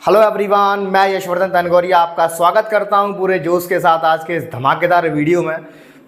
Hello everyone, मैं यशवर्धन तनगोरिया आपका स्वागत करता हूं पूरे जोश के साथ आज के इस धमाकेदार वीडियो में।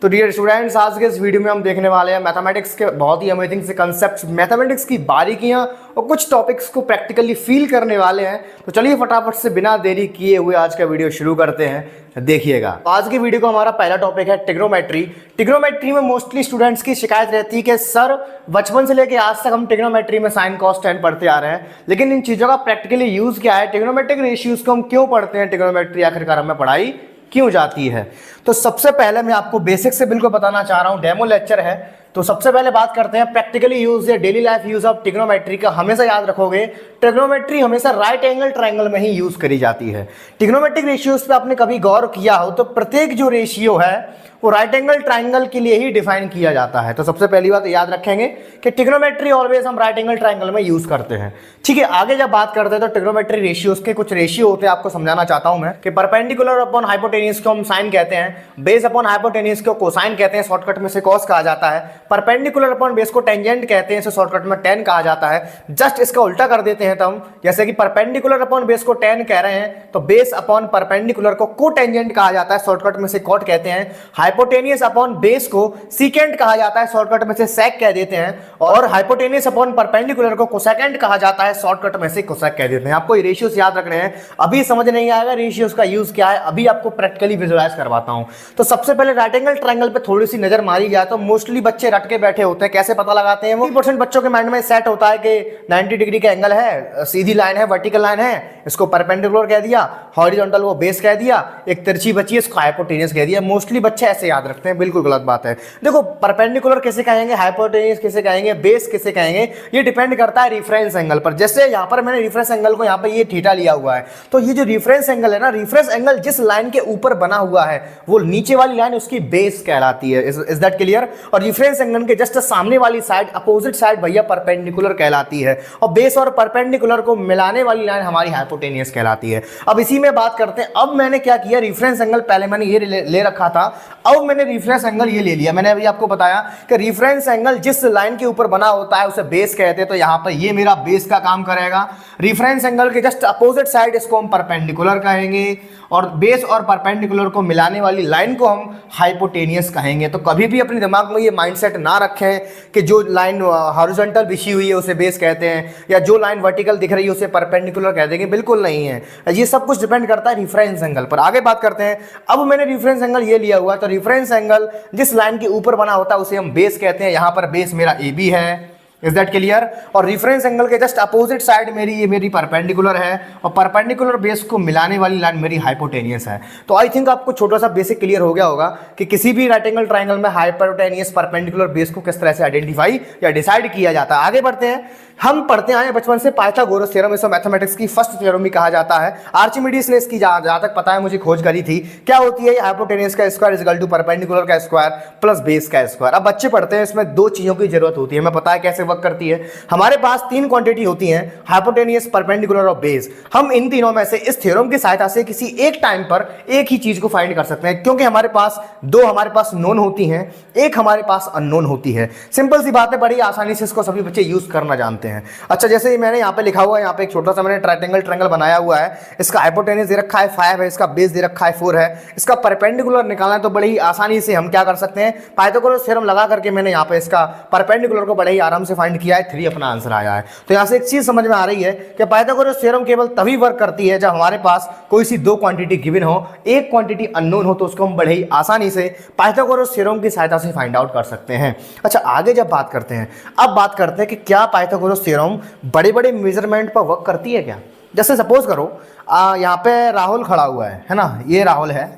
तो डियर स्टूडेंट्स, आज के इस वीडियो में हम देखने वाले हैं मैथमेटिक्स के बहुत ही अमेजिंग से कंसेप्ट्स, मैथमेटिक्स की बारीकियां और कुछ टॉपिक्स को प्रैक्टिकली फील करने वाले हैं। तो चलिए फटाफट से बिना देरी किए हुए आज का वीडियो शुरू करते हैं। देखिएगा, आज की वीडियो का हमारा पहला टॉपिक है ट्रिग्नोमेट्री। ट्रिग्नोमेट्री में मोस्टली स्टूडेंट्स की शिकायत रहती है कि सर बचपन से लेकर आज तक हम ट्रिग्नोमेट्री में साइन कॉस टेन पढ़ते आ रहे हैं, लेकिन इन चीज़ों का प्रैक्टिकली यूज़ क्या है, ट्रिग्नोमेट्रिक रेशियोज को हम क्यों पढ़ते हैं, ट्रिग्नोमेट्री आखिरकार हमें पढ़ाई क्यों जाती है। तो सबसे पहले मैं आपको बेसिक से बिल्कुल बताना चाह रहा हूं, डेमो लेक्चर है। तो सबसे पहले बात करते हैं प्रैक्टिकली यूज या daily life use of trigonometry का। हमेशा याद रखोगे, ट्रिग्नोमेट्री हमेशा राइट एंगल ट्रायंगल में ही यूज करी जाती है। ट्रिग्नोमेट्रिक रेशियोज पे आपने कभी गौर किया हो तो प्रत्येक जो रेशियो है वो राइट एंगल ट्रायंगल के लिए ही डिफाइन किया जाता है। तो सबसे पहली बात याद रखेंगे कि ट्रिग्नोमेट्री ऑलवेज हम राइट एंगल ट्रायंगल में यूज करते हैं। ठीक है, आगे जब बात करते हैं तो ट्रिग्नोमेट्री रेशियोज के कुछ रेशियो होते हैं, आपको समझाना चाहता हूं मैं कि परपेंडिकुलर अपॉन हाइपोटेन्यूज को हम साइन कहते हैं, बेस अपॉन हाइपोटेन्यूज को कोसाइन कहते हैं, शॉर्टकट में से कॉस कहा जाता है। परपेंडिकुलर अपॉन बेस को टेंजेंट कहते हैं, इसे शॉर्टकट में टेन कहा जाता है। जस्ट इसका उल्टा कर देते हैं तो हम, जैसे कि परपेंडिकुलर अपॉन बेस को टेन कह रहे हैं तो बेस अपॉन परपेंडिकुलर को कोटेंजेंट कहा जाता है, शॉर्टकट में से कॉट कहते हैं। हाइपोटेनियस अपॉन बेस को सीकेंट कहा जाता है, शॉर्टकट में से सेक कह देते हैं। और हाइपोटेनियस अपॉन परपेंडिकुलर को कोसेकेंट कहा जाता है, शॉर्टकट में से कोसेक कह देते हैं। आपको ये रेशियोज याद रखने हैं। अभी समझ नहीं आएगा रेशियोज का यूज क्या है, अभी आपको प्रैक्टिकली विजुअलाइज करवाता हूं। तो सबसे पहले राइट एंगल ट्रायंगल पे थोड़ी सी नजर मारी जाए तो मोस्टली बच्चे रट के बैठे होते हैं। कैसे पता लगाते हैं? 40% बच्चों के माइंड में सेट होता है कि 90 डिग्री का एंगल है, सीधी लाइन है, वर्टिकल लाइन है, इसको परपेंडिकुलर कह दिया, हॉरिजॉन्टल वो बेस कह दिया, एक तिरछी बची है इसको हाइपोटेनियस कह दिया। मोस्टली बच्चे ऐसे याद रखते हैं, बिल्कुल गलत बात है। देखो, परपेंडिकुलर कैसे कहेंगे, हाइपोटेनियस कैसे कहेंगे, बेस कैसे कहेंगे, ये डिपेंड करता है रेफरेंस एंगल पर। जैसे यहाँ पर मैंने रेफरेंस एंगल को यहाँ पे ये थीटा लिया हुआ है, तो ये जो रेफरेंस एंगल है ना, रेफरेंस एंगल जिस लाइन के ऊपर बना हुआ है वो नीचे वाली लाइन उसकी बेस कहलाती है। Is that clear? और रेफरेंस एंगल के जस्ट सामने वाली साइड, अपोजिट साइड भैया परपेंडिकुलर कहलाती है, और बेस और परपेंडिकुलर को मिलाने वाली लाइन हमारी हाइपोटेनियस कहलाती है। अब इसी में बात करते हैं। अब मैंने क्या किया, रेफरेंस एंगल पहले मैंने ये ले रखा था, अब मैंने रेफरेंस एंगल ये ले लिया। मैंने अभी आपको बताया कि रेफरेंस एंगल जिस लाइन के ऊपर बना होता है उसे बेस कहते हैं, तो यहां पर ये मेरा बेस का काम करेगा। रेफरेंस एंगल के जस्ट अपोजिट साइड इसको हम परपेंडिकुलर कहेंगे, और बेस और परपेंडिकुलर को मिलाने वाली लाइन को हम हाइपोटेनियस कहेंगे। तो कभी भी अपने दिमाग में ये माइंडसेट ना रखें कि जो लाइन हॉरिजॉन्टल बिछी हुई है उसे बेस कहते हैं, या जो लाइन वर्टिकल दिख रही है उसे परपेंडिकुलर कह देंगे। बिल्कुल नहीं है, ये सब कुछ डिपेंड करता है रेफरेंस एंगल पर। आगे बात करते हैं। अब मैंने रेफरेंस एंगल ये लिया हुआ है, तो रेफरेंस एंगल जिस लाइन के ऊपर बना होता है उसे हम बेस कहते हैं। यहां पर बेस मेरा ए बी है, इज दैट क्लियर? और रेफरेंस एंगल के जस्ट अपोजिट साइड मेरी परपेंडिकुलर है, और परपेंडिकुलर बेस को मिलाने वाली लाइन मेरी हाइपोटेनियस है। तो आई थिंक आपको छोटा सा बेसिक क्लियर हो गया होगा कि किसी भी राइट एंगल ट्रायंगल में हाइपोटेनियस परपेंडिकुलर बेस को किस तरह से आइडेंटिफाई या डिसाइड किया जाता है। आगे बढ़ते हैं। हम पढ़ते आए बचपन से पाइथागोरस थ्योरम, इसे मैथमेटिक्स की फर्स्ट थ्योरम भी कहा जाता है। आर्चिमिडीज ने इसकी जहां तक पता है मुझे खोज करी थी। क्या होती है? हाइपोटेनियस का square is equal to perpendicular का स्क्वायर प्लस बेस का स्क्वायर। अब बच्चे पढ़ते हैं, इसमें दो चीजों की जरूरत होती है। हमें पता है कैसे वर्क करती है। हमारे पास तीन क्वांटिटी होती हैं, हाइपोटेनियस, परपेंडिकुलर और बेस। हम इन तीनों में से इस थ्योरम की सहायता से किसी एक टाइम पर एक ही चीज को फाइंड कर सकते हैं, क्योंकि हमारे पास दो हमारे पास नोन होती हैं, एक हमारे पास अननोन होती है। सिंपल सी बात है, बड़ी आसानी से इसको सभी बच्चे यूज करना जानते हैं। अच्छा, जैसे मैंने यहाँ पे लिखा हुआ है, यहाँ पे एक छोटा सा मैंने ट्रायंगल बनाया हुआ है। इसका हाइपोटेनस दे रखा है 5 है, इसका बेस दे रखा है 4 है। इसका परपेंडिकुलर निकालना है तो बड़े ही आसानी से हम क्या कर सकते हैं, पाइथागोरस थ्योरम लगा करके मैंने यहाँ पे इसका परपेंडिकुलर को बड़े ही आराम से फाइंड किया है। 3 अपना आंसर आया है। तो यहाँ से एक चीज समझ में आ रही है कि पाइथागोरस थ्योरम केवल तभी वर्क करती है जब हमारे पास कोई सी दो क्वांटिटी गिवन हो, एक क्वांटिटी अननोन हो, तो उसको हम बड़े ही आसानी से पाइथागोरस थ्योरम की सहायता से फाइंड आउट कर सकते हैं। अच्छा, आगे जब बात करते हैं, अब बात करते हैं कि क्या पाइथागोरस थ्योरम बड़े बड़े मेजरमेंट पर वर्क करती है क्या? जैसे सपोज करो यहाँ पे राहुल खड़ा हुआ है ना, ये राहुल है।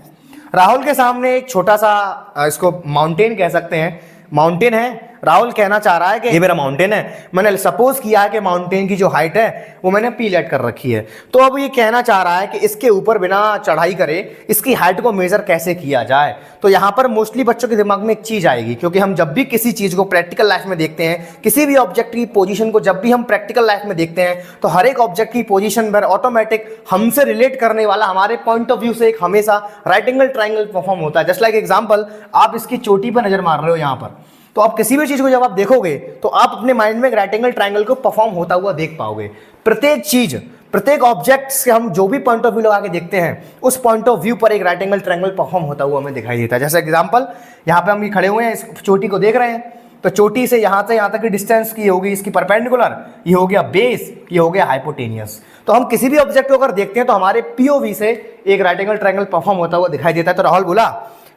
राहुल के सामने एक छोटा सा इसको माउंटेन कह सकते हैं, माउंटेन है। राहुल कहना चाह रहा है कि ये मेरा माउंटेन है। मैंने सपोज किया है कि माउंटेन की जो हाइट है वो मैंने पी लेट कर रखी है। तो अब ये कहना चाह रहा है कि इसके ऊपर बिना चढ़ाई करे इसकी हाइट को मेजर कैसे किया जाए। तो यहाँ पर मोस्टली बच्चों के दिमाग में एक चीज आएगी, क्योंकि हम जब भी किसी चीज को प्रैक्टिकल लाइफ में देखते हैं, किसी भी ऑब्जेक्ट की पोजीशन को जब भी हम प्रैक्टिकल लाइफ में देखते हैं, तो हर एक ऑब्जेक्ट की पोजीशन पर ऑटोमेटिक हमसे रिलेट करने वाला, हमारे पॉइंट ऑफ व्यू से एक हमेशा राइट एंगल ट्रायंगल परफॉर्म होता है। जस्ट लाइक एग्जांपल, आप इसकी चोटी पर नजर मार रहे हो यहाँ पर, तो आप किसी भी चीज को जब आप देखोगे तो आप अपने माइंड में एक राइट एंगल ट्रायंगल को परफॉर्म होता हुआ देख पाओगे। प्रत्येक चीज प्रत्येक ऑब्जेक्ट से हम जो भी पॉइंट ऑफ व्यू लगा के देखते हैं उस पॉइंट ऑफ व्यू पर एक राइट एंगल ट्रायंगल परफॉर्म होता हुआ हमें दिखाई देता है। जैसे एग्जांपल यहाँ पे हम ये खड़े हुए हैं, इस चोटी को देख रहे हैं, तो चोटी से यहाँ तक की डिस्टेंस की होगी इसकी परपेंडिकुलर, ये हो गया बेस, ये हो गया हाइपोटेनियस। तो हम किसी भी ऑब्जेक्ट को अगर देखते हैं तो हमारे पीओवी से एक राइट एंगल ट्रायंगल परफॉर्म होता हुआ दिखाई देता है। तो राहुल बोला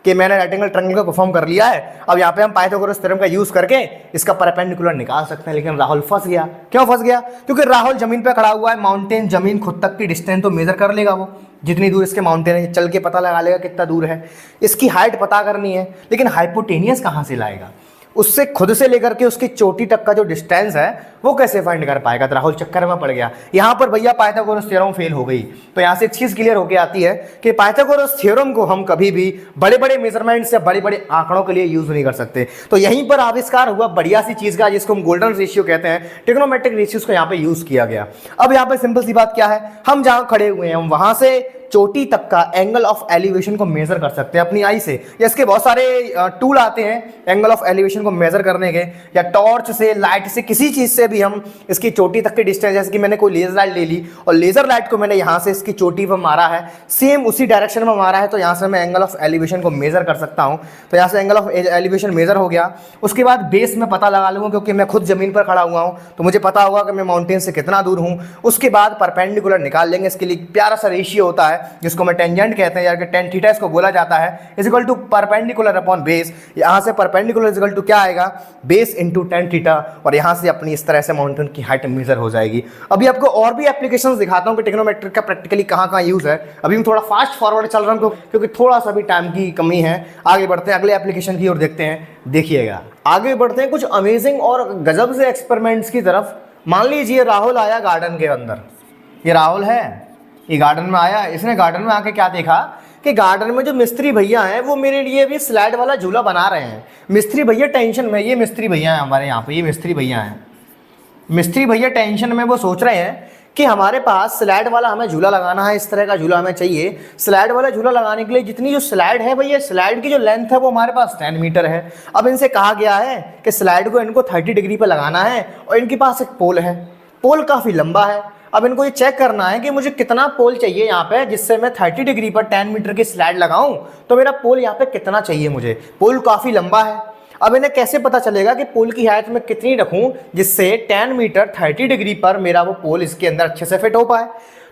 कि मैंने राइट एंगल ट्रायंगल को परफॉर्म कर लिया है, अब यहाँ पे हम पाइथागोरस थ्योरम का यूज करके इसका परपेंडिकुलर निकाल सकते हैं। लेकिन राहुल फंस गया। क्यों फंस गया? क्योंकि राहुल जमीन पे खड़ा हुआ है, माउंटेन जमीन खुद तक की डिस्टेंस तो मेजर कर लेगा, वो जितनी दूर इसके माउंटेन है चल के पता लगा लेगा कितना दूर है, इसकी हाइट पता करनी है। लेकिन हाइपोटेनियस कहाँ से लाएगा? उससे खुद से लेकर के उसकी चोटी तक का जो डिस्टेंस है वो कैसे फाइंड कर पाएगा? तो राहुल चक्कर में पड़ गया। यहाँ पर भैया पाइथागोरस थ्योरम फेल हो गई। तो यहाँ से एक चीज क्लियर होके आती है कि पाइथागोरस थ्योरम को हम कभी भी बड़े बड़े मेजरमेंट्स या बड़े बड़े आंकड़ों के लिए यूज नहीं कर सकते। तो यहीं पर आविष्कार हुआ बढ़िया सी चीज का, जिसको हम गोल्डन रेशियो कहते हैं, ट्रिग्नोमेट्रिक रेशियोज को यहाँ पे यूज किया गया। अब यहाँ पे सिंपल सी बात क्या है, हम जहाँ खड़े हुए हैं हम वहां से चोटी तक का एंगल ऑफ एलिवेशन को मेजर कर सकते हैं अपनी आई से, या इसके बहुत सारे टूल आते हैं एंगल ऑफ एलिवेशन को मेजर करने के, या टॉर्च से, लाइट से, किसी चीज से भी हम इसकी चोटी तक की डिस्टेंस, जैसे कि मैंने कोई लेजर लाइट ले ली और लेजर लाइट को मैंने यहाँ से इसकी चोटी पर मारा है, सेम उसी डायरेक्शन में मारा है, तो यहाँ से मैं एंगल ऑफ एलिवेशन को मेजर कर सकता हूँ। तो यहाँ से एंगल ऑफ एलिवेशन मेजर हो गया। उसके बाद बेस में पता लगा लूँगा, क्योंकि मैं खुद जमीन पर खड़ा हुआ हूँ तो मुझे पता होगा कि मैं माउंटेन से कितना दूर हूँ। उसके बाद परपेंडिकुलर निकाल लेंगे। इसके लिए प्यारा सा रेशियो होता है जिसको मैं टेंजेंट कहते हैं, यार कि टेन थीटा इसको बोला जाता है, is equal to perpendicular upon base. यहाँ से परपेंडिकुलर इज इक्वल टू क्या आएगा, बेस इंटू टेन थीटा, और यहाँ से अपनी इस तरह से माउंटेन की हाइट मेजर हो जाएगी। अभी आपको और भी एप्लीकेशंस दिखाता हूँ कि ट्रिग्नोमेट्री का प्रैक्टिकली कहाँ कहाँ यूज है। अभी मैं थोड़ा फास्ट फॉरवर्ड चल रहा हूँ क्योंकि थोड़ा सा भी टाइम की कमी है। आगे बढ़ते हैं अगले एप्लीकेशन की ओर, देखते हैं, देखिएगा। आगे बढ़ते हैं कुछ अमेजिंग और गजब से एक्सपेरिमेंट्स की तरफ। मान लीजिए राहुल आया गार्डन के अंदर, ये राहुल है, ये गार्डन में आया। इसने गार्डन में आके क्या देखा कि गार्डन में जो मिस्त्री भैया हैं वो मेरे लिए भी स्लाइड वाला झूला बना रहे हैं। मिस्त्री भैया टेंशन में, ये मिस्त्री भैया हैं हमारे यहाँ पे, ये मिस्त्री भैया हैं, मिस्त्री भैया टेंशन में, वो सोच रहे हैं कि हमारे पास स्लाइड वाला हमें झूला लगाना है, इस तरह का झूला हमें चाहिए। स्लाइड वाला झूला लगाने के लिए जितनी जो स्लाइड है भैया, स्लाइड की जो लेंथ है वो हमारे पास 10 मीटर है। अब इनसे कहा गया है कि स्लाइड को इनको 30 डिग्री पर लगाना है, और इनके पास एक पोल है, पोल काफ़ी लंबा है। अब इनको ये चेक करना है कि मुझे कितना पोल चाहिए यहाँ पे, जिससे मैं 30 डिग्री पर 10 मीटर की स्लाइड लगाऊं, तो मेरा पोल यहाँ पे कितना चाहिए मुझे। पोल काफ़ी लंबा है। अब इन्हें कैसे पता चलेगा कि पोल की हाइट मैं कितनी रखूं जिससे 10 मीटर 30 डिग्री पर मेरा वो पोल इसके अंदर अच्छे से फिट हो पाए।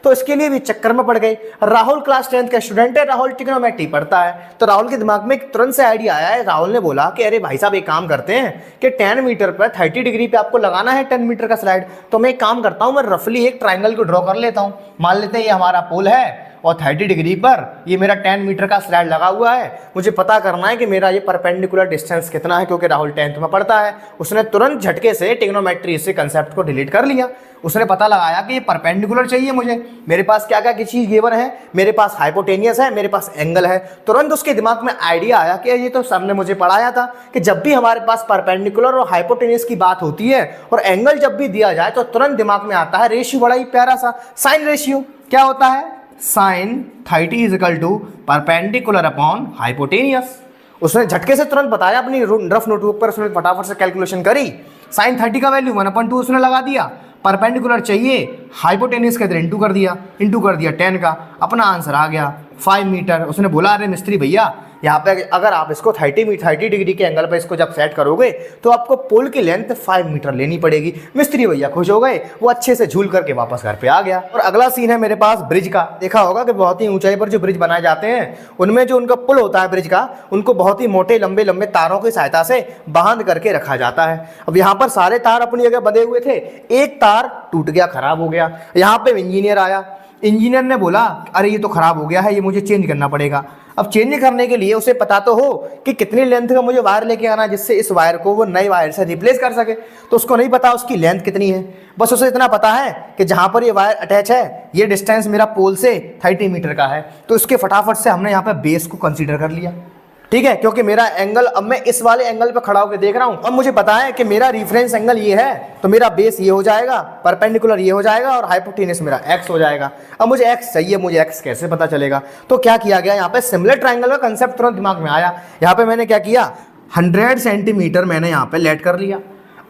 तो इसके लिए भी चक्कर में पड़ गए। राहुल क्लास 10th का स्टूडेंट है, राहुल ट्रिग्नोमेट्री पढ़ता है। तो राहुल के दिमाग में एक तुरंत से आइडिया आया है। राहुल ने बोला कि अरे भाई साहब एक काम करते हैं कि 10 मीटर पर 30 डिग्री पे आपको लगाना है 10 मीटर का स्लाइड। तो मैं एक काम करता हूँ, मैं रफली एक ट्राइंगल को ड्रॉ कर लेता हूँ। मान लेते हैं ये हमारा पोल है और 30 डिग्री पर ये मेरा 10 मीटर का स्लाइड लगा हुआ है। मुझे पता करना है कि मेरा ये परपेंडिकुलर डिस्टेंस कितना है, क्योंकि राहुल 10th में पढ़ता है। उसने तुरंत झटके से ट्रिग्नोमेट्री से कंसेप्ट को डिलीट कर लिया। उसने पता लगाया कि ये परपेंडिकुलर चाहिए मुझे। मेरे पास क्या क्या चीज़ गिवन है, मेरे पास हाइपोटेनियस है, मेरे पास एंगल है। तुरंत उसके दिमाग में आइडिया आया कि ये तो सर ने मुझे पढ़ाया था कि जब भी हमारे पास परपेंडिकुलर और हाइपोटेनियस की बात होती है और एंगल जब भी दिया जाए तो तुरंत दिमाग में आता है रेशियो, बड़ा ही प्यारा सा साइन रेशियो। क्या होता है? Sine 30 is equal to perpendicular upon hypotenuse. उसने झटके से तुरंत बताया, अपनी रफ नोटबुक पर उसने फटाफट से कैलकुलेशन करी। साइन 30 का वैल्यू 1/2 उसने लगा दिया। परपेंडिकुलर चाहिए, हाइपोटेनियस के इधर इंटू कर दिया 10 का, अपना आंसर आ गया 5 मीटर। उसने बोला अरे मिस्त्री भैया यहाँ पे अगर आप इसको 30 डिग्री के एंगल पर इसको जब सेट करोगे तो आपको पोल की लेंथ 5 मीटर लेनी पड़ेगी। मिस्त्री भैया खुश हो गए, वो अच्छे से झूल करके वापस घर पे आ गया। और अगला सीन है मेरे पास ब्रिज का। देखा होगा कि बहुत ही ऊंचाई पर जो ब्रिज बनाए जाते हैं उनमें जो उनका पुल होता है ब्रिज का, उनको बहुत ही मोटे लंबे लंबे तारों की सहायता से बांध करके रखा जाता है। अब यहाँ पर सारे तार अपनी जगह बंधे हुए थे, एक तार टूट गया, खराब हो गया। यहाँ पे इंजीनियर आया, इंजीनियर ने बोला अरे ये तो खराब हो गया है, ये मुझे चेंज करना पड़ेगा। अब चेंज करने के लिए उसे पता तो हो कि कितनी लेंथ का मुझे वायर लेके आना जिससे इस वायर को वो नए वायर से रिप्लेस कर सके। तो उसको नहीं पता उसकी लेंथ कितनी है, बस उसे इतना पता है कि जहाँ पर ये वायर अटैच है ये डिस्टेंस मेरा पोल से 30 मीटर का है। तो इसके फटाफट से हमने यहाँ पर बेस को कंसीडर कर लिया, ठीक है, क्योंकि मेरा एंगल, अब मैं इस वाले एंगल पे खड़ा होकर देख रहा हूँ। अब मुझे पता है कि मेरा रेफरेंस एंगल ये है, तो मेरा बेस ये हो जाएगा, परपेंडिकुलर ये हो जाएगा और हाइपोटेनस मेरा x हो जाएगा। अब मुझे x चाहिए, मुझे x कैसे पता चलेगा? तो क्या किया गया, यहाँ पे सिमिलर ट्राइंगल का कंसेप्ट तुरंत दिमाग में आया। यहाँ पे मैंने क्या किया, 100 सेंटीमीटर मैंने यहाँ पे लेट कर लिया।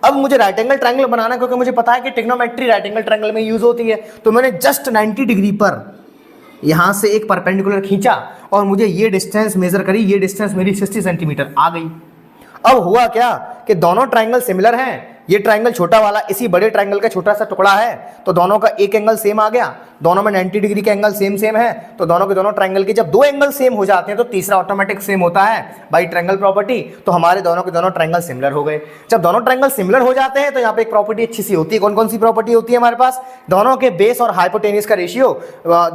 अब मुझे राइट एंगल ट्रायंगल बनाना है, क्योंकि मुझे पता है कि ट्रिग्नोमेट्री राइट एंगल ट्रायंगल में यूज होती है। तो मैंने जस्ट 90 डिग्री पर यहां से एक परपेंडिकुलर खींचा और मुझे ये डिस्टेंस मेजर करी, ये डिस्टेंस मेरी 60 सेंटीमीटर आ गई। अब हुआ क्या कि दोनों ट्रायंगल सिमिलर हैं, ये ट्रायंगल छोटा वाला इसी बड़े ट्रायंगल का छोटा सा टुकड़ा है, तो दोनों का एक एंगल सेम आ गया, दोनों में 90 डिग्री का एंगल सेम सेम है। तो दोनों के दोनों ट्रायंगल के जब दो एंगल सेम हो जाते हैं तो तीसरा ऑटोमेटिक सेम होता है बाई ट्रायंगल प्रॉपर्टी। तो हमारे दोनों के दोनों ट्रायंगल सिमिलर हो गए। जब दोनों ट्रायंगल सिमिलर हो जाते हैं तो यहाँ पे एक प्रॉपर्टी अच्छी सी होती है। कौन कौन सी प्रॉपर्टी होती है हमारे पास? दोनों के बेस और हाइपोटेनियस का रेशियो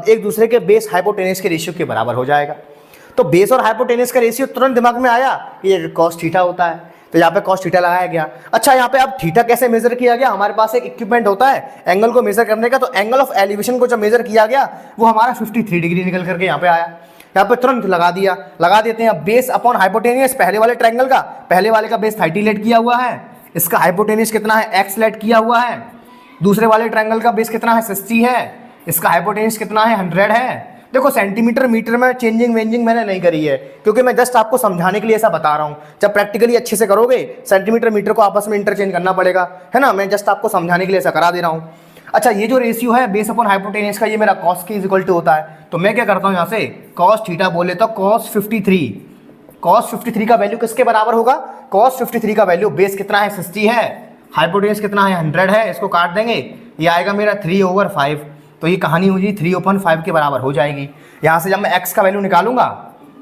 एक दूसरे के बेस हाइपोटेनियस के रेशियो के बराबर हो जाएगा। तो बेस और हाइपोटेनियस का रेशियो तुरंत दिमाग में आया, ये कॉस थीटा होता है, तो यहाँ पे कॉस थीटा लगाया गया। अच्छा, यहाँ पे अब थीटा कैसे मेजर किया गया? हमारे पास एक इक्विपमेंट होता है एंगल को मेजर करने का, तो एंगल ऑफ एलिवेशन को जब मेजर किया गया वो हमारा 53 डिग्री निकल करके यहाँ पे आया। यहाँ पे तुरंत लगा देते हैं बेस अपॉन हाइपोटेनियस। पहले वाले ट्रायंगल का, पहले वाले का बेस 30 लेट किया हुआ है, इसका हाइपोटेनियस कितना है? x लेट किया हुआ है। दूसरे वाले ट्रायंगल का बेस कितना है? 60 है, इसका हाइपोटेनियस कितना है? 100 है। देखो सेंटीमीटर मीटर में चेंजिंग वेंजिंग मैंने नहीं करी है, क्योंकि मैं जस्ट आपको समझाने के लिए ऐसा बता रहा हूँ। जब प्रैक्टिकली अच्छे से करोगे सेंटीमीटर मीटर को आपस में इंटरचेंज करना पड़ेगा, है ना। मैं जस्ट आपको समझाने के लिए ऐसा करा दे रहा हूँ। अच्छा, ये जो रेशियो है बेस अपॉन हाइपोटेनियस का, ये मेरा कॉस के इक्वल टू होता है। तो मैं क्या करता हूँ, यहाँ से कॉस थीटा बोले तो कॉस 53 का वैल्यू किसके बराबर होगा? कॉस 53 का वैल्यू बेस कितना है? 60 है, हाइपोटेनियस कितना है? 100 है। इसको काट देंगे, ये आएगा मेरा 3/5। तो ये कहानी मुझे 3/5 के बराबर हो जाएगी। यहाँ से जब मैं x का वैल्यू निकालूंगा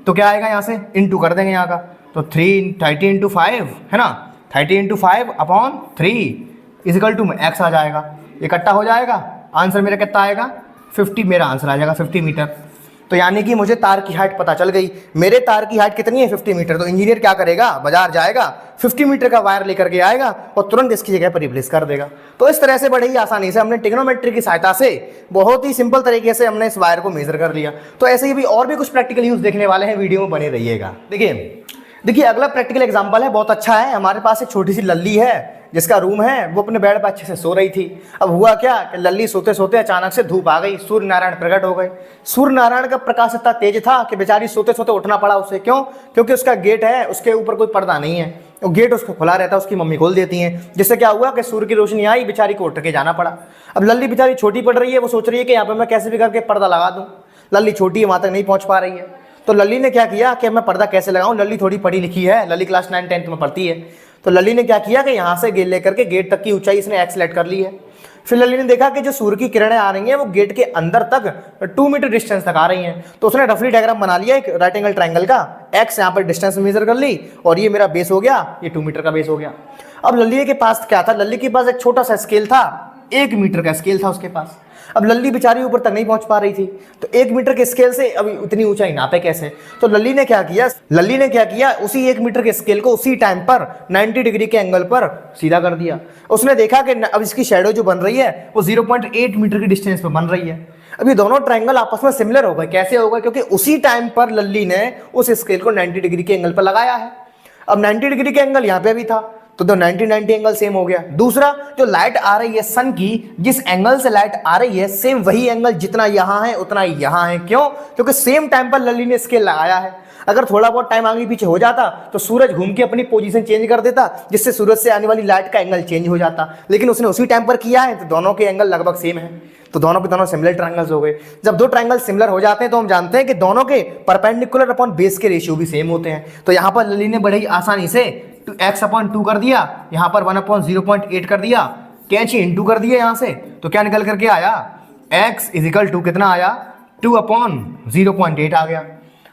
तो क्या आएगा? यहाँ से इंटू कर देंगे यहाँ का, तो 30 इंटू 5 है ना, 30 इंटू 5/3 इजिकल टू में x आ जाएगा। इकट्ठा हो जाएगा, आंसर मेरा कितना आएगा? 50 मेरा आंसर आ जाएगा, 50 मीटर। तो यानी कि मुझे तार की हाइट पता चल गई। मेरे तार की हाइट कितनी है? 50 मीटर। तो इंजीनियर क्या करेगा? बाजार जाएगा, 50 मीटर का वायर लेकर के आएगा और तुरंत इसकी जगह पर रिप्लेस कर देगा। तो इस तरह से बड़े ही आसानी से हमने ट्रिग्नोमेट्री की सहायता से बहुत ही सिंपल तरीके से हमने इस वायर को मेजर कर लिया। तो ऐसे ही भी और भी कुछ प्रैक्टिकल यूज देखने वाले हैं, वीडियो में बने रहिएगा। देखिए अगला प्रैक्टिकल एग्जांपल है, बहुत अच्छा है। हमारे पास एक छोटी सी लल्ली है जिसका रूम है, वो अपने बेड पर अच्छे से सो रही थी। अब हुआ क्या कि लल्ली सोते सोते अचानक से धूप आ गई, सूर्य नारायण प्रकट हो गए। सूर्य नारायण का प्रकाश इतना तेज था कि बेचारी सोते सोते उठना पड़ा उसे। क्यों? क्योंकि उसका गेट है, उसके ऊपर कोई पर्दा नहीं है, वो गेट उसको खुला रहता है, उसकी मम्मी खोल देती हैं। जिससे क्या हुआ कि सूर्य की रोशनी आई, बेचारी को उठ के जाना पड़ा। अब लल्ली बेचारी छोटी पड़ रही है, वो सोच रही है कि यहाँ पर मैं कैसे भी करके पर्दा लगा दूँ। लल्ली छोटी है, वहाँ तक नहीं पहुँच पा रही है। तो लल्ली ने क्या किया कि मैं पर्दा कैसे लगाऊं। लल्ली थोड़ी पढ़ी लिखी है, लल्ली क्लास 9-10 में पढ़ती है। तो लल्ली ने क्या किया कि यहाँ से गेट लेकर के गेट तक की ऊंचाई इसने एक्स लेट कर ली है। फिर लल्ली ने देखा कि जो सूर्य की किरणें आ रही हैं वो गेट के अंदर तक 2 मीटर डिस्टेंस तक आ रही हैं। तो उसने रफली डायग्राम बना लिया एक राइट एंगल ट्रायंगल का, एक्स यहाँ पर डिस्टेंस मेजर कर ली और ये मेरा बेस हो गया, ये 2 मीटर का बेस हो गया। अब लल्ली के पास क्या था? लल्ली के पास एक छोटा सा स्केल था, 1 मीटर का स्केल था उसके पास। अब लल्ली बेचारी ऊपर तक नहीं पहुंच पा रही थी, तो 1 मीटर के स्केल से अभी इतनी ऊंचाई नापे कैसे? तो लल्ली ने क्या किया, उसी 1 मीटर के स्केल को उसी टाइम पर 90 डिग्री के एंगल पर सीधा कर दिया। उसने देखा कि अब इसकी शैडो जो बन रही है वो 0.8 मीटर की डिस्टेंस पर बन रही है। अब ये दोनों ट्रायंगल आपस में सिमिलर हो गए। कैसे हो गए? क्योंकि उसी टाइम पर लल्ली ने उस स्केल को 90 डिग्री के एंगल पर लगाया है। अब 90 डिग्री का एंगल यहाँ पे भी था, तो 90-90 एंगल सेम हो गया। दूसरा, जो लाइट आ रही है सन की, जिस एंगल से लाइट आ रही है सेम वही एंगल जितना यहाँ है उतना ही यहाँ है। क्यों? क्योंकि सेम टाइम पर लल्ली ने स्केल लगाया है। अगर थोड़ा बहुत टाइम आगे पीछे हो जाता तो सूरज घूम के अपनी पोजीशन चेंज कर देता, जिससे सूरज से आने वाली लाइट का एंगल चेंज हो जाता। लेकिन उसने उसी टाइम पर किया है, तो दोनों के एंगल लगभग सेम है, तो दोनों के दोनों सिमिलर ट्रायंगल्स हो गए। जब दो ट्रायंगल सिमिलर हो जाते हैं तो हम जानते हैं कि दोनों के परपेंडिकुलर अपॉन बेस के रेशियो भी सेम होते हैं। तो यहाँ पर लल्ली ने बड़े ही आसानी से x/2 कर दिया, यहाँ पर 1/0.8 कर दिया, कैंची इंटू कर दिया यहाँ से, तो क्या निकल करके आया? x इजिकल टू कितना आया? 2/0.8 आ गया।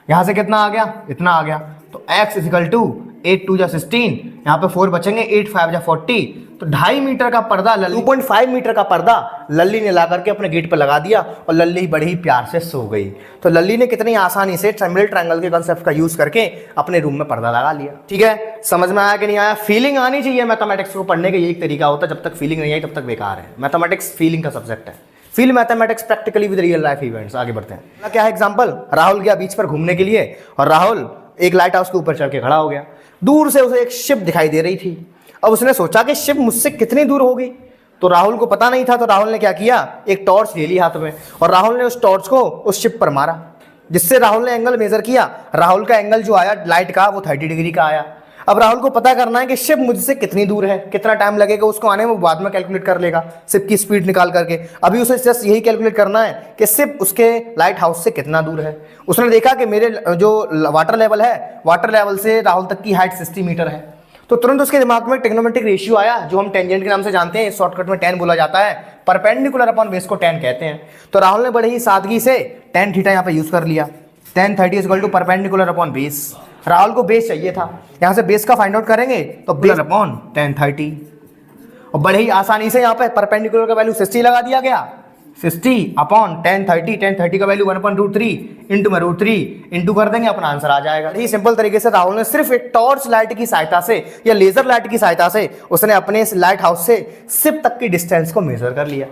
यहाँ से कितना आ गया? इतना आ गया। तो x इजिकल टू 8×2 = 16, यहाँ पे 4 बचेंगे, 8×5 = 40। तो 2.5 मीटर का पर्दा 2.5 मीटर का पर्दा लल्ली ने ला करके अपने गेट पर लगा दिया और लल्ली बड़ी ही प्यार से सो गई। तो लल्ली ने कितनी आसानी से सिमिलर ट्रायंगल के कांसेप्ट का यूज करके अपने रूम में पर्दा लगा लिया। ठीक है, समझ में आया कि नहीं आया? फीलिंग आनी चाहिए मैथमेटिक्स को पढ़ने का, ये एक तरीका होता है। जब तक फीलिंग नहीं आई तब तक बेकार है। मैथमेटिक्स फीलिंग का सब्जेक्ट है। Feel mathematics practically with real life events. आगे बढ़ते हैं। क्या है एग्जांपल? राहुल गया बीच पर घूमने के लिए और राहुल एक लाइट हाउस के ऊपर चढ़ के खड़ा हो गया। दूर से उसे एक शिप दिखाई दे रही थी। अब उसने सोचा कि शिप मुझसे कितनी दूर होगी, तो राहुल को पता नहीं था। तो राहुल ने क्या किया? एक टॉर्च ले ली हाथ में और राहुल ने उस टॉर्च को उस शिप पर मारा, जिससे राहुल ने एंगल मेजर किया। राहुल का एंगल जो आया लाइट का वो 30 डिग्री का आया। अब राहुल को पता करना है कि शिप मुझसे कितनी दूर है, कितना टाइम लगेगा उसको आने में, वो बाद में कैलकुलेट कर लेगा शिप की स्पीड निकाल करके। अभी उसे जस्ट यही कैलकुलेट करना है कि शिप उसके लाइट हाउस से कितना दूर है। उसने देखा कि मेरे जो वाटर लेवल है, वाटर लेवल से राहुल तक की हाइट 60 मीटर है, तो तुरंत उसके दिमाग में ट्रिग्नोमेट्रिक रेशियो आया, जो हम टेंजेंट के नाम से जानते हैं, शॉर्टकट में tan बोला जाता है, परपेंडिकुलर अपॉन बेस को tan कहते हैं। तो राहुल ने बड़े ही सादगी से tan थीटा यहाँ पे यूज कर लिया। tan 30 is equal to perpendicular upon base. Rahul को बेस चाहिए था, यहाँ से बेस का फाइंड आउट करेंगे तो बेस अपॉन tan 30, और बड़े ही आसानी से यहाँ पे परपेंडिकुलर का वैल्यू 60 लगा दिया गया, 60 अपॉन tan 30, tan 30 का वैल्यू 1/√3 इंटू में √3 इंटू कर देंगे, अपना आंसर आ जाएगा। यही सिंपल तरीके से राहुल ने सिर्फ एक टॉर्च लाइट की सहायता से या लेजर लाइट की सहायता से उसने अपने इस लाइट हाउस से शिप तक की डिस्टेंस को मेजर कर लिया।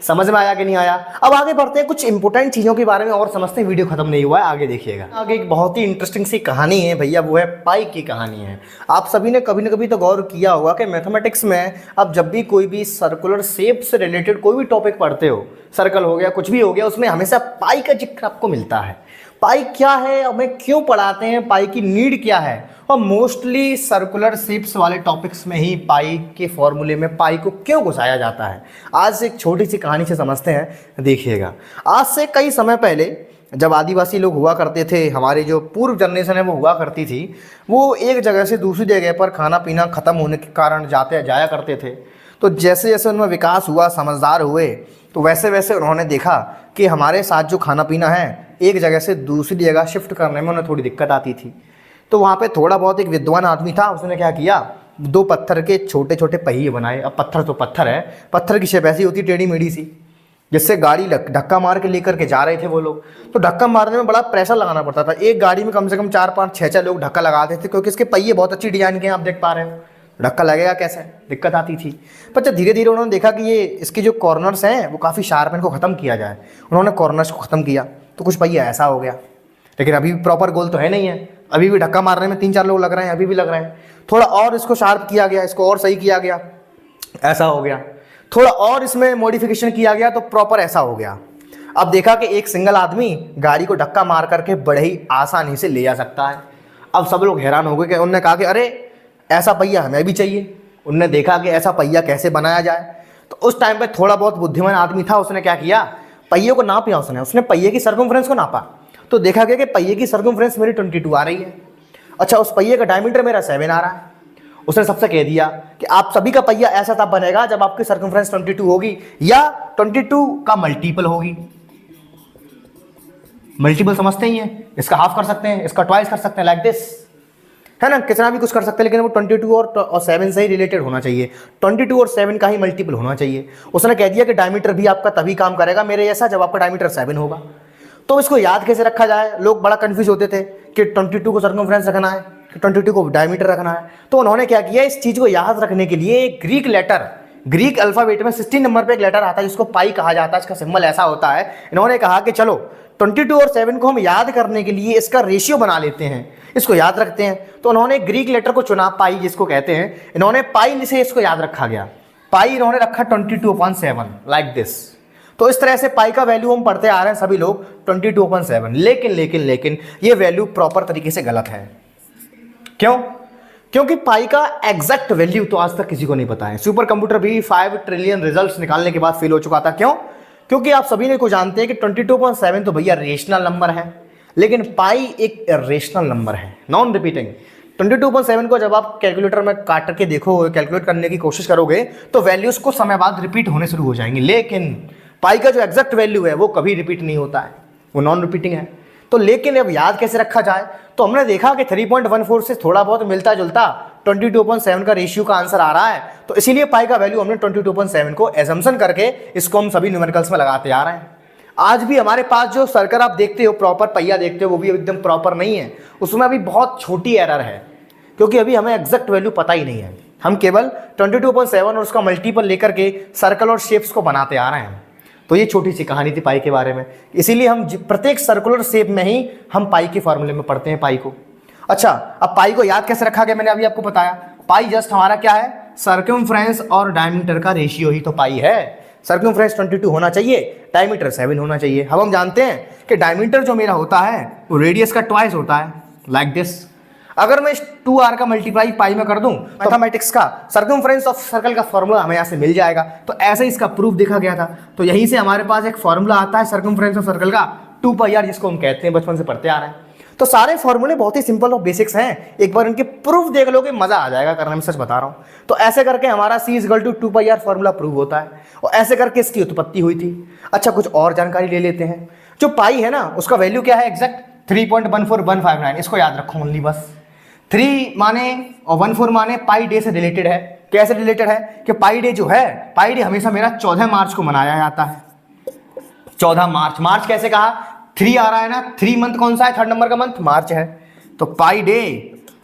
समझ में आया कि नहीं आया? अब आगे बढ़ते हैं, कुछ इंपॉर्टेंट चीजों के बारे में और समझते हैं। वीडियो खत्म नहीं हुआ है, आगे देखिएगा। आगे एक बहुत ही इंटरेस्टिंग सी कहानी है भैया, वो है पाई की कहानी है। आप सभी ने कभी ना कभी तो गौर किया होगा कि मैथमेटिक्स में आप जब भी कोई भी सर्कुलर शेप से रिलेटेड कोई भी टॉपिक पढ़ते हो, सर्कल हो गया, कुछ भी हो गया, उसमें हमेशा पाई का जिक्र आपको मिलता है। पाई क्या है, हमें क्यों पढ़ाते हैं, पाई की नीड क्या है, और मोस्टली सर्कुलर शेप्स वाले टॉपिक्स में ही पाई के फॉर्मूले में पाई को क्यों घुसाया जाता है। आज से एक छोटी सी कहानी से समझते हैं, देखिएगा। आज से कई समय पहले जब आदिवासी लोग हुआ करते थे, हमारी जो पूर्व जनरेशन है वो हुआ करती थी, वो एक जगह से दूसरी जगह पर खाना पीना ख़त्म होने के कारण जाया करते थे। तो जैसे जैसे उनमें विकास हुआ, समझदार हुए, तो वैसे वैसे उन्होंने देखा कि हमारे साथ जो खाना पीना है एक जगह से दूसरी जगह शिफ्ट करने में उन्हें थोड़ी दिक्कत आती थी। तो वहाँ पे थोड़ा बहुत एक विद्वान आदमी था, उसने क्या किया, 2 पत्थर के छोटे छोटे पहिए बनाए। अब पत्थर तो पत्थर है, पत्थर की शेप ऐसी होती टेढ़ी मेढ़ी सी, जिससे गाड़ी धक्का मार के लेकर के जा रहे थे वो लोग। तो धक्का मारने में बड़ा प्रेशर लगाना पड़ता था। एक गाड़ी में कम से कम 4, 5, 6 लोग धक्का लगाते थे, क्योंकि इसके पहिए बहुत अच्छी डिजाइन के हैं, आप देख पा रहे हो। धक्का लगेगा कैसे, दिक्कत आती थी। पर जब धीरे धीरे उन्होंने देखा कि ये इसके जो कॉर्नर्स हैं वो काफ़ी शार्प हैं, इनको ख़त्म किया जाए, उन्होंने कॉर्नर्स को ख़त्म किया, तो कुछ पहिया ऐसा हो गया। लेकिन अभी भी प्रॉपर गोल तो है नहीं है, अभी भी धक्का मारने में 3-4 लोग लग रहे हैं, अभी भी लग रहे हैं। थोड़ा और इसको शार्प किया गया, इसको और सही किया गया, ऐसा हो गया। थोड़ा और इसमें मॉडिफिकेशन किया गया तो प्रॉपर ऐसा हो गया। अब देखा कि एक सिंगल आदमी गाड़ी को धक्का मार करके बड़े ही आसानी से ले जा सकता है। अब सब लोग हैरान हो गए कि उन्होंने कहा कि अरे ऐसा पहिया हमें भी चाहिए। उनने देखा कि ऐसा पहिया कैसे बनाया जाए। तो उस टाइम पे थोड़ा बहुत बुद्धिमान आदमी था, उसने क्या किया, पहिए को नाप लिया। उसने पहिए की सर्कमफ्रेंस को नापा, तो देखा गया कि पहिए की सर्कमफ्रेंस मेरी 22 आ रही है। अच्छा, उस पहिए का डायमीटर मेरा 7 आ रहा है। उसने सबसे कह दिया कि आप सभी का पहिया ऐसा तब बनेगा जब आपकी सर्कमफ्रेंस 22 होगी या 22 का मल्टीपल होगी। मल्टीपल समझते ही हैं, इसका हाफ कर सकते हैं, इसका ट्वाइस कर सकते हैं, लाइक दिस, है ना, कितना भी कुछ कर सकते हैं, लेकिन वो 22 और 7 से ही रिलेटेड होना चाहिए। 22 और 7 का ही मल्टीपल होना चाहिए। उसने कह दिया कि डायमीटर भी आपका तभी काम करेगा मेरे जैसा जब आपका डायमीटर 7 होगा। तो इसको याद कैसे रखा जाए, लोग बड़ा कंफ्यूज होते थे कि 22 को सर्कमफ्रेंस रखना है, 22 को डायमीटर रखना है। तो उन्होंने क्या किया, इस चीज़ को याद रखने के लिए ग्रीक लेटर, ग्रीक अल्फाबेट में 16 नंबर पे एक लेटर आता है जिसको पाई कहा जाता है, इसका सिंबल ऐसा होता है। इन्होंने कहा कि चलो 22 और 7 को हम याद करने के लिए इसका रेशियो बना लेते हैं, इसको याद रखते हैं। तो उन्होंने ग्रीक लेटर को चुना, पाई जिसको कहते हैं। इन्होंने पाई से इसको याद रखा गया, पाई इन्होंने रखा 22/7 लाइक दिस। तो इस तरह से पाई का वैल्यू हम पढ़ते आ रहे हैं सभी लोग 22/7। लेकिन ये वैल्यू प्रॉपर तरीके से गलत है। क्यों? क्योंकि पाई का एग्जैक्ट वैल्यू तो आज तक किसी को नहीं पता है। सुपर कंप्यूटर भी 5 ट्रिलियन रिजल्ट्स निकालने के बाद फेल हो चुका था। क्यों? क्योंकि आप सभी ने को जानते हैं कि 22/7 तो भैया रेशनल नंबर है, लेकिन पाई एक इरेशनल नंबर है, नॉन रिपीटिंग। 22/7 को जब आप कैलकुलेटर में काट के देखोगे, कैलकुलेट करने की कोशिश करोगे, तो वैल्यूज को समय बाद रिपीट होने शुरू हो जाएंगे। लेकिन पाई का जो एग्जैक्ट वैल्यू है वो कभी रिपीट नहीं होता है, वो नॉन रिपीटिंग है। तो लेकिन अब याद कैसे रखा जाए, तो हमने देखा कि 3.14 से थोड़ा बहुत मिलता जुलता 22/7 का रेशियो का आंसर आ रहा है। तो इसीलिए पाई का वैल्यू हमने 22/7 को एजम्पशन करके इसको हम सभी न्यूमेरिकल्स में लगाते आ रहे हैं। आज भी हमारे पास जो सर्कल आप देखते हो, प्रॉपर पहिया देखते हो, वो भी एकदम प्रॉपर नहीं है, उसमें अभी बहुत छोटी एरर है, क्योंकि अभी हमें एग्जैक्ट वैल्यू पता ही नहीं है। हम केवल 22/7 और उसका मल्टीपल लेकर के सर्कल और शेप्स को बनाते आ रहे हैं। तो ये छोटी सी कहानी थी पाई के बारे में। इसीलिए हम प्रत्येक सर्कुलर शेप में ही हम पाई के फॉर्मूले में पढ़ते हैं पाई को। अच्छा, अब पाई को याद कैसे रखा गया, मैंने अभी आपको बताया। पाई जस्ट हमारा क्या है, सर्कमफ्रेंस और डायमीटर का रेशियो ही तो पाई है। सर्कमफ्रेंस 22 होना चाहिए, डायमीटर 7 होना चाहिए। अब हम जानते हैं कि डायमीटर जो मेरा होता है वो रेडियस का ट्वाइस होता है, लाइक दिस। अगर मैं 2r का मल्टीप्लाई पाई में कर दूं मैथमेटिक्स का सर्कमफ्रेंस ऑफ सर्कल का फॉर्मूला हमें यहाँ से मिल जाएगा। तो ऐसे इसका प्रूफ देखा गया था। तो यहीं से हमारे पास एक फॉर्मूला आता है सर्कमफ्रेंस ऑफ सर्कल का 2πr, जिसको हम कहते हैं, बचपन से पढ़ते आ रहे हैं। तो सारे फॉर्मूले बहुत ही सिंपल और बेसिक्स हैं, एक बार इनके प्रूफ देख लोगे मजा आ जाएगा करने में, सच बता रहा हूँ। तो ऐसे करके हमारा C = 2πr फॉर्मूला प्रूव होता है और ऐसे करके इसकी उत्पत्ति हुई थी। अच्छा, कुछ और जानकारी ले लेते हैं। जो पाई है ना, उसका वैल्यू क्या है एग्जैक्ट 3.14159। इसको याद रखो ओनली बस। 3 माने और 14 माने पाई डे से रिलेटेड है। कैसे रिलेटेड है कि पाई डे जो है, पाई डे हमेशा मेरा 14 मार्च को मनाया जाता है। 14 मार्च। मार्च कैसे कहा, 3 आ रहा है ना, 3 मंथ कौन सा है, 3rd नंबर का मंथ मार्च है। तो पाई डे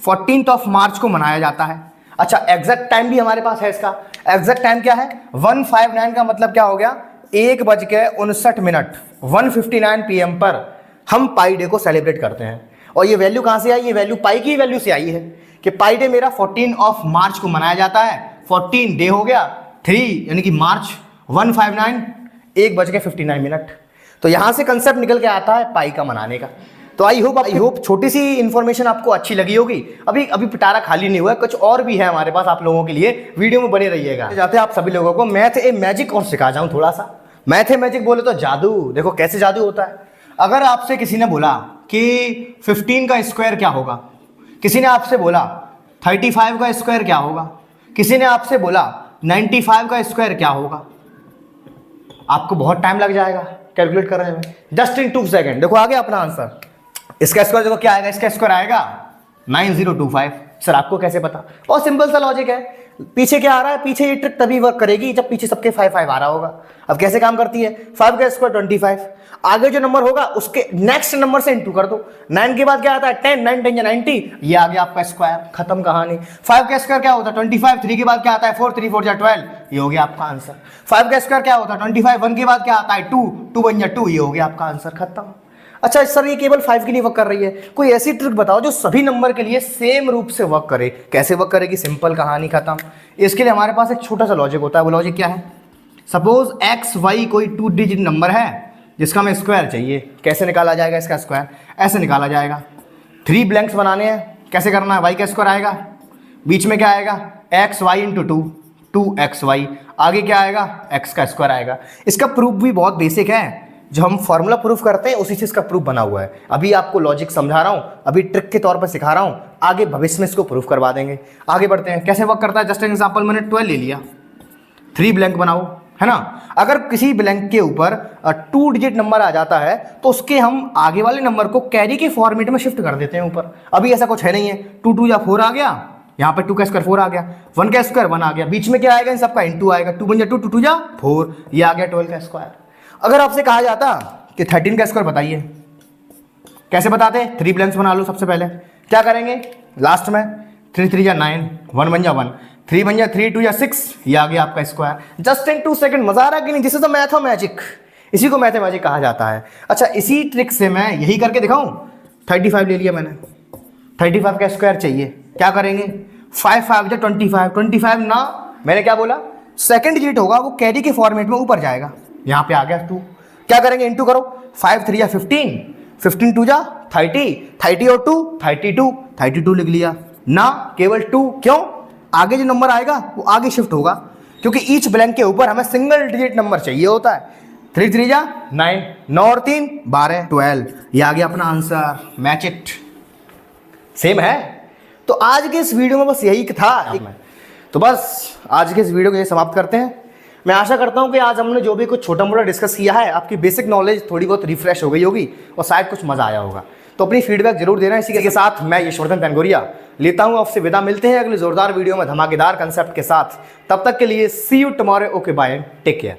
14 मार्च को मनाया जाता है। अच्छा, एग्जैक्ट टाइम भी हमारे पास है। इसका एग्जैक्ट टाइम क्या है, 159 का मतलब क्या हो गया, 1:59 1:59 PM पर हम पाई डे को सेलिब्रेट करते हैं। और ये वैल्यू कहाँ से आई, ये वैल्यू पाई की वैल्यू से आई है कि पाई डे मेरा 14 मार्च को मनाया जाता है। 14 डे हो गया, 3 यानी कि मार्च, 159 1:59। तो यहाँ से कंसेप्ट निकल के आता है पाई का मनाने का। तो आई होप छोटी सी इन्फॉर्मेशन आपको अच्छी लगी होगी। अभी पिटारा खाली नहीं हुआ है, कुछ और भी है हमारे पास आप लोगों के लिए, वीडियो में बने रहिएगा। जाते हैं आप सभी लोगों को मैथ ए मैजिक और सिखा जाऊँ थोड़ा सा। मैथ ए मैजिक बोले तो जादू, देखो कैसे जादू होता है। अगर आपसे किसी ने बोला कि 15 का स्क्वायर क्या होगा, किसी ने आपसे बोला 35 का स्क्वायर क्या होगा, किसी ने आपसे बोला 95 का स्क्वायर क्या होगा, आपको बहुत टाइम लग जाएगा कैलकुलेट करने में, जस्ट इन 2 सेकेंड। देखो आ गया अपना आंसर। इसका स्क्वायर देखो क्या आएगा, इसका स्क्वायर आएगा 9025। सर आपको कैसे पता, बहुत सिंपल सा लॉजिक है। पीछे क्या आ रहा है, पीछे ये ट्रिक तभी वर्क करेगी जब पीछे सबके 5 आ रहा होगा। अब कैसे काम करती है, 5 का स्क्वायर 25, आगे जो नंबर होगा उसके नेक्स्ट नंबर से इंटू कर दो। 9 के बाद क्या आता है 10, 9 10 90, ये आ गया आपका स्क्वायर, खत्म कहानी। 5 का स्क्वायर क्या होता है 25, 3 के बाद क्या आता है 4, 3 4 12, ये हो गया आपका आंसर। 5 का स्क्वायर क्या होता है 25, 1 के बाद क्या आता है 2, 2 बन जाए 2, ये हो गया आपका आंसर, खत्म। अच्छा सर ये केवल 5 के लिए वर्क कर रही है, कोई ऐसी ट्रिक बताओ जो सभी नंबर के लिए सेम रूप से वर्क करे। कैसे वर्क करेगी, सिंपल, कहानी खत्म। इसके लिए हमारे पास एक छोटा सा लॉजिक होता है। वो लॉजिक क्या है, सपोज एक्स वाई कोई 2 डिजिट नंबर है जिसका हमें स्क्वायर चाहिए। कैसे निकाला जाएगा इसका स्क्वायर, ऐसे निकाला जाएगा। 3 ब्लैंक्स बनाने हैं, कैसे करना है, वाई का स्क्वायर आएगा, बीच में क्या आएगा एक्स वाई इंटू 2, 2xy, आगे क्या आएगा एक्स का स्क्वायर आएगा। इसका प्रूफ भी बहुत बेसिक है, जो हम फॉर्मूला प्रूफ करते हैं उसी से इसका प्रूफ बना हुआ है। अभी आपको लॉजिक समझा रहा हूँ, अभी ट्रिक के तौर पर सिखा रहा हूँ, आगे भविष्य में इसको प्रूफ करवा देंगे। आगे बढ़ते हैं, कैसे वर्क करता है। जस्ट एग्जांपल मैंने 12 ले लिया, 3 ब्लैंक बनाओ, है ना। अगर किसी ब्लैंक के ऊपर 2 डिजिट नंबर आ जाता है तो उसके हम आगे वाले नंबर को कैरी के फॉर्मेट में शिफ्ट कर देते हैं ऊपर। अभी ऐसा कुछ है नहीं है, 2 2 या 4 आ गया, यहाँ पे 2 का स्क्वायर 4 आ गया, 1 का स्क्वायर 1 आ गया, बीच में क्या आएगा इन सबका इंटू आएगा, 2 बन जा 2, 2 2 जा 4, ये आ गया 12 का स्क्वायर। अगर आपसे कहा जाता कि 13 का स्क्वायर बताइए, कैसे बताते, 3 ब्लैंक्स बना लो। सबसे पहले क्या करेंगे, लास्ट में 3 3 जा 9, 1 बन जा 1, 3 बन जा 3 2 या 6, ये आ गया आपका स्क्वायर। Just in 2 second. मजा आ रहा है कि नहीं, this is the math magic, इसी को मैथ मैजिक कहा जाता है। अच्छा इसी ट्रिक से मैं यही करके दिखाऊं, 35 ले लिया मैंने, 35 का स्क्वायर चाहिए, क्या करेंगे 5 5 जा 25, 25 ना मैंने क्या बोला सेकंड डिजिट होगा वो कैरी के फॉर्मेट में ऊपर जाएगा, यहाँ पे आ गया 2, क्या करेंगे इंटू करो, 5 3 या 15, 15 2 जा 30, 30 और 2 32, 32 लिख लिया ना, केवल 2, क्यों आगे जो नंबर आएगा वो आगे शिफ्ट होगा, क्योंकि ईच ब्लैंक के ऊपर हमें सिंगल डिजिट नंबर चाहिए होता है। 3 3 जा 9, 9 और 3 12, 12, ये आ गया अपना आंसर, मैच इट। सेम है। तो आज के इस वीडियो में बस यही था। तो बस आज के इस वीडियो को ये समाप्त करते हैं। मैं आशा करता हूँ कि आज हमने जो भी कुछ छोटा मोटा डिस्कस किया है, आपकी बेसिक नॉलेज थोड़ी बहुत रिफ्रेश हो गई होगी और शायद कुछ मज़ा आया होगा। तो अपनी फीडबैक जरूर देना। इसी के साथ मैं यशवर्धन तनगोरिया लेता हूँ आपसे विदा। मिलते हैं अगले जोरदार वीडियो में धमाकेदार कंसेप्ट के साथ। तब तक के लिए see you tomorrow, okay bye, take care.